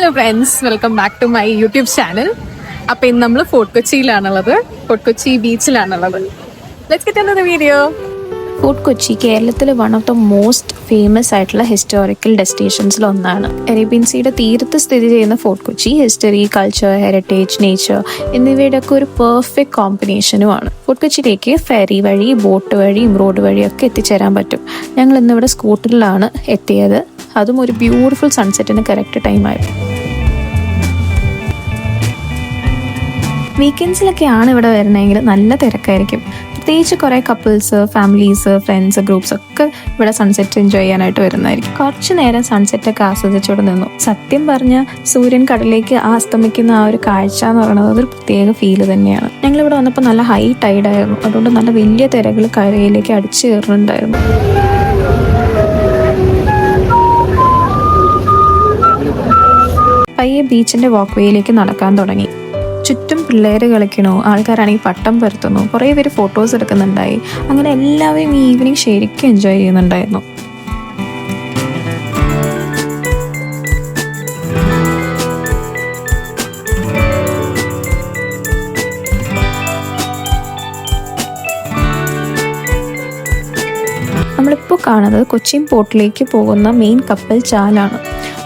Hello friends, welcome back to my YouTube channel. അപ്പോൾ ഇന്ന് നമ്മൾ ഫോർട്ട് കൊച്ചിയിലാണുള്ളത്, ഫോർട്ട് കൊച്ചി ബീച്ചിലാണുള്ളത്. Let's get into the video. Fort Kochi കേരളത്തിലെ one of the most famous ആയിട്ടുള്ള ഹിസ്റ്റോറിക്കൽ ഡെസ്റ്റിനേഷൻസിൽ ഒന്നാണ്. അറേബ്യൻ സീയുടെ തീരത്ത് സ്ഥിതി ചെയ്യുന്ന Fort Kochi history, culture, heritage, nature എന്നിവയുടെ ഒക്കെ ഒരു പെർഫെക്റ്റ് കോമ്പിനേഷനുമാണ്. ഫോർട്ട് കൊച്ചിയിലേക്ക് ഫെറി വഴി, ബോട്ട് വഴിയും റോഡ് വഴിയൊക്കെ എത്തിച്ചേരാൻ പറ്റും. ഞങ്ങൾ ഇന്നിവിടെ സ്കൂട്ടറിലാണ് എത്തിയത്. അതും ഒരു ബ്യൂട്ടിഫുൾ സൺസെറ്റിന് കറക്റ്റ് ടൈമായിരുന്നു. വീക്കെൻഡ്സിലൊക്കെയാണ് ഇവിടെ വരുന്നതെങ്കിൽ നല്ല തിരക്കായിരിക്കും. പ്രത്യേകിച്ച് കുറേ കപ്പിൾസ്, ഫാമിലീസ്, ഫ്രണ്ട്സ്, ഗ്രൂപ്പ്സ് ഒക്കെ ഇവിടെ സൺസെറ്റ് എൻജോയ് ചെയ്യാനായിട്ട് വരുന്നതായിരിക്കും. കുറച്ച് നേരം സൺസെറ്റൊക്കെ ആസ്വദിച്ചോടെ നിന്നു. സത്യം പറഞ്ഞാൽ സൂര്യൻ കടലിലേക്ക് അസ്തമിക്കുന്ന ആ ഒരു കാഴ്ച എന്ന് പറയുന്നത് അതൊരു പ്രത്യേക ഫീല് തന്നെയാണ്. ഞങ്ങളിവിടെ വന്നപ്പോൾ നല്ല ഹൈ ടൈഡായിരുന്നു, അതുകൊണ്ട് നല്ല വലിയ തിരകൾ കരയിലേക്ക് അടിച്ചു കയറുന്നുണ്ടായിരുന്നു. പയ്യെ ബീച്ചിന്റെ വാക്ക് വേയിലേക്ക് നടക്കാൻ തുടങ്ങി. ചുറ്റും പിള്ളേർ കളിക്കണു, ആൾക്കാരാണെങ്കിൽ പട്ടം പരത്തുന്നു, കുറേ പേര് ഫോട്ടോസ് എടുക്കുന്നുണ്ടായി. അങ്ങനെ എല്ലാവരും ഈ ഈവനിങ് ശരിക്കും എൻജോയ് ചെയ്യുന്നുണ്ടായിരുന്നു. നമ്മളിപ്പോൾ കാണുന്നത് കൊച്ചിൻ പോർട്ടിലേക്ക് പോകുന്ന മെയിൻ കപ്പൽ ചാലാണ്.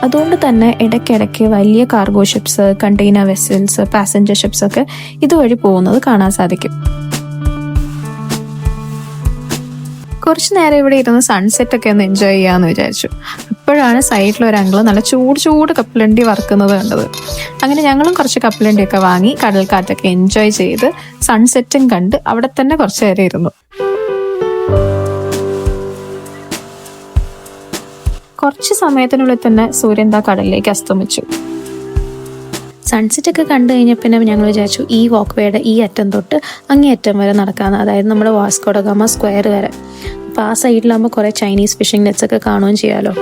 അതുകൊണ്ട് തന്നെ ഇടയ്ക്കിടയ്ക്ക് വലിയ cargo ships, container vessels, passenger ships ഒക്കെ ഇതുവഴി പോകുന്നത് കാണാൻ സാധിക്കും. കുറച്ച് നേരം ഇവിടെ ഇരുന്ന് സൺസെറ്റ് ഒക്കെ ഒന്ന് എൻജോയ് ചെയ്യാമെന്ന് വിചാരിച്ചു. അപ്പോഴാണ് സൈഡിലൊരു അങ്കിള് നല്ല ചൂട് കപ്പലണ്ടി വറുക്കുന്നത് കണ്ടത്. അങ്ങനെ ഞങ്ങളും കുറച്ച് കപ്പലണ്ടിയൊക്കെ വാങ്ങി കടൽക്കാറ്റൊക്കെ എൻജോയ് ചെയ്ത് സൺസെറ്റും കണ്ട് അവിടെ തന്നെ കുറച്ച് നേരം ഇരുന്നു. കുറച്ച് സമയത്തിനുള്ളിൽ തന്നെ സൂര്യൻ കടലിലേക്ക് അസ്തമിച്ചു. സൺസെറ്റ് ഒക്കെ കണ്ടു കഴിഞ്ഞാൽ പിന്നെ ഞങ്ങൾ വിചാരിച്ചു ഈ വാക്ക് വേയുടെ ഈ അറ്റം തൊട്ട് അങ്ങേ അറ്റം വരെ നടക്കാമെന്ന്. അതായത് നമ്മുടെ വാസ്കോ ഡ ഗാമ സ്ക്വയർ വരെ. അപ്പോൾ ആ സൈഡിലാകുമ്പോൾ കുറേ ചൈനീസ് ഫിഷിംഗ് നെറ്റ്സ് ഒക്കെ കാണുകയും ചെയ്യാമല്ലോ.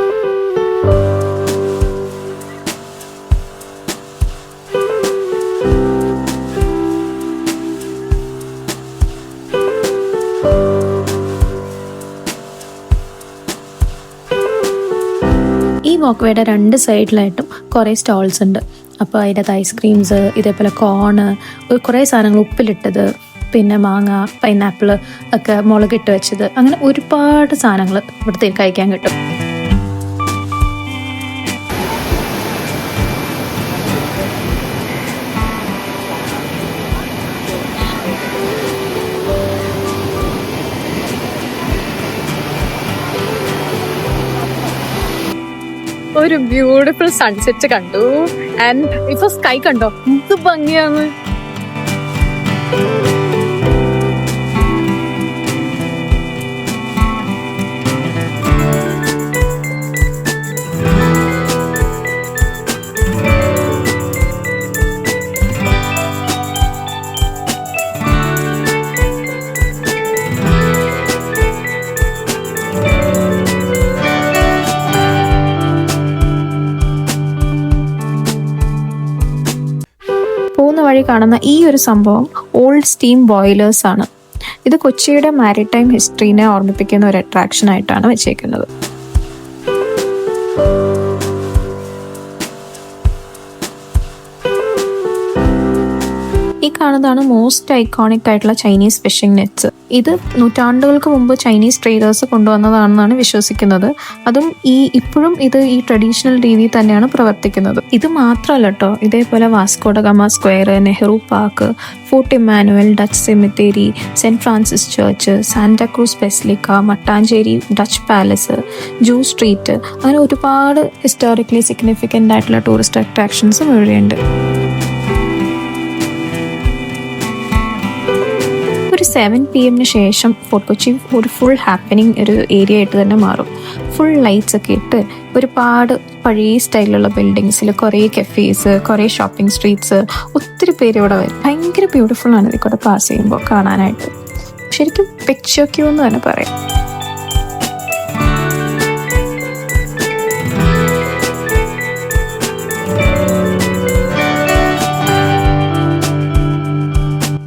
ഈ വാക്ക്വേയുടെ രണ്ട് സൈഡിലായിട്ടും കുറേ സ്റ്റോൾസ് ഉണ്ട്. അപ്പോൾ അതിനകത്ത് ഐസ്ക്രീംസ്, ഇതേപോലെ കോണ്, കുറേ സാധനങ്ങൾ ഉപ്പിലിട്ടത്, പിന്നെ മാങ്ങ, പൈനാപ്പിൾ ഒക്കെ മുളകിട്ട് വെച്ചത്, അങ്ങനെ ഒരുപാട് സാധനങ്ങൾ ഇവിടുത്തെ കഴിക്കാൻ കിട്ടും. ഒരു ബ്യൂട്ടിഫുൾ സൺസെറ്റ് കണ്ടു. ആൻഡ് ഇപ്പൊ സ്കൈ കണ്ടോ, എന്ത് ഭംഗിയാണ്. പോകുന്ന വഴി കാണുന്ന ഈ ഒരു സംഭവം ഓൾഡ് സ്റ്റീം ബോയിലേഴ്സ് ആണ്. ഇത് കൊച്ചിയുടെ മാരിടൈം ഹിസ്റ്ററിനെ ഓർമ്മിപ്പിക്കുന്ന ഒരു അട്രാക്ഷൻ ആയിട്ടാണ് വെച്ചേക്കുന്നത്. ഈ കാണുന്നതാണ് മോസ്റ്റ് ഐക്കോണിക് ആയിട്ടുള്ള ചൈനീസ് ഫിഷിംഗ് നെറ്റ്സ്. ഇത് നൂറ്റാണ്ടുകൾക്ക് മുമ്പ് ചൈനീസ് ട്രേഡേഴ്സ് കൊണ്ടുവന്നതാണെന്നാണ് വിശ്വസിക്കുന്നത്. അതും ഇപ്പോഴും ഇത് ഈ ട്രഡീഷണൽ രീതിയിൽ തന്നെയാണ് പ്രവർത്തിക്കുന്നത്. ഇത് മാത്രമല്ല കേട്ടോ, ഇതേപോലെ Vasco da Gama square, Nehru park, Fort Emmanuel, Dutch cemetery, Saint Francis church, Santa Cruz basilica, Mattancherry Dutch palace, Jew street, അങ്ങനെ ഒരുപാട് ഹിസ്റ്റോറിക്കലി സിഗ്നിഫിക്കൻ്റ് ആയിട്ടുള്ള ടൂറിസ്റ്റ് അട്രാക്ഷൻസും ഇവിടെയുണ്ട്. ഒരു 7 PM ശേഷം ഫോർട്ട് കൊച്ചി ഒരു ഫുൾ ഹാപ്പനിങ് ഒരു ഏരിയ ആയിട്ട് തന്നെ മാറും. ഫുൾ ലൈറ്റ്സ് ഒക്കെ ഇട്ട് ഒരുപാട് പഴയ സ്റ്റൈലിലുള്ള ബിൽഡിങ്സിൽ കുറേ കഫേസ്, കുറേ ഷോപ്പിംഗ് സ്ട്രീറ്റ്സ്, ഒത്തിരി പേര് ഇവിടെ വരും. ഭയങ്കര ബ്യൂട്ടിഫുൾ ആണ് ഇതിൽ കൂടെ പാസ് ചെയ്യുമ്പോൾ കാണാനായിട്ട്. ശരിക്കും പിക്ചർ ക്യൂ എന്ന് തന്നെ പറയാം.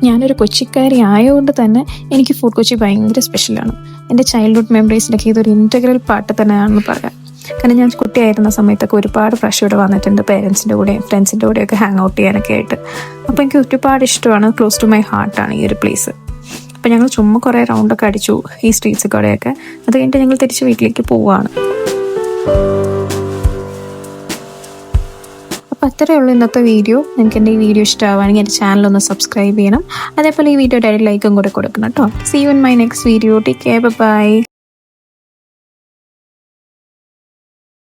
ഞാനൊരു കൊച്ചിക്കാരി ആയതുകൊണ്ട് തന്നെ എനിക്ക് ഫോർട്ട് കൊച്ചി ഭയങ്കര സ്പെഷ്യലാണ്. എൻ്റെ ചൈൽഡ്ഹുഡ് മെമ്മറീസിലൊക്കെ ഇതൊരു ഇൻറ്റഗ്രൽ പാർട്ട് തന്നെയാണെന്ന് പറയാം. കാരണം ഞാൻ കുട്ടിയായിരുന്ന സമയത്തൊക്കെ ഒരുപാട് പ്രാവശ്യം ഇവിടെ വന്നിട്ടുണ്ട്, പേരൻസിൻ്റെ കൂടെയും ഫ്രണ്ട്സിൻ്റെ കൂടെയൊക്കെ ഹാങ് ഔട്ട് ചെയ്യാനൊക്കെ ആയിട്ട്. അപ്പോൾ എനിക്ക് ഒരുപാട് ഇഷ്ടമാണ്, ക്ലോസ് ടു മൈ ഹാർട്ടാണ് ഈ ഒരു പ്ലേസ്. അപ്പോൾ ഞങ്ങൾ ചുമ്മാ കുറേ റൗണ്ടൊക്കെ അടിച്ചു ഈ സ്ട്രീറ്റ്സ് കൂടെയൊക്കെ. അത് കഴിഞ്ഞിട്ട് ഞങ്ങൾ തിരിച്ച് വീട്ടിലേക്ക് പോവുകയാണ്. അപ്പോൾ അത്രയേ ഉള്ളൂ ഇന്നത്തെ വീഡിയോ. നിങ്ങൾക്ക് എൻ്റെ ഈ വീഡിയോ ഇഷ്ടമാവുകയാണെങ്കിൽ എൻ്റെ ചാനലൊന്ന് സബ്സ്ക്രൈബ് ചെയ്യണം. അതേപോലെ ഈ വീഡിയോയുടെ ലൈക്കും കൂടെ കൊടുക്കണം കേട്ടോ. See you in my next video. Take care, by.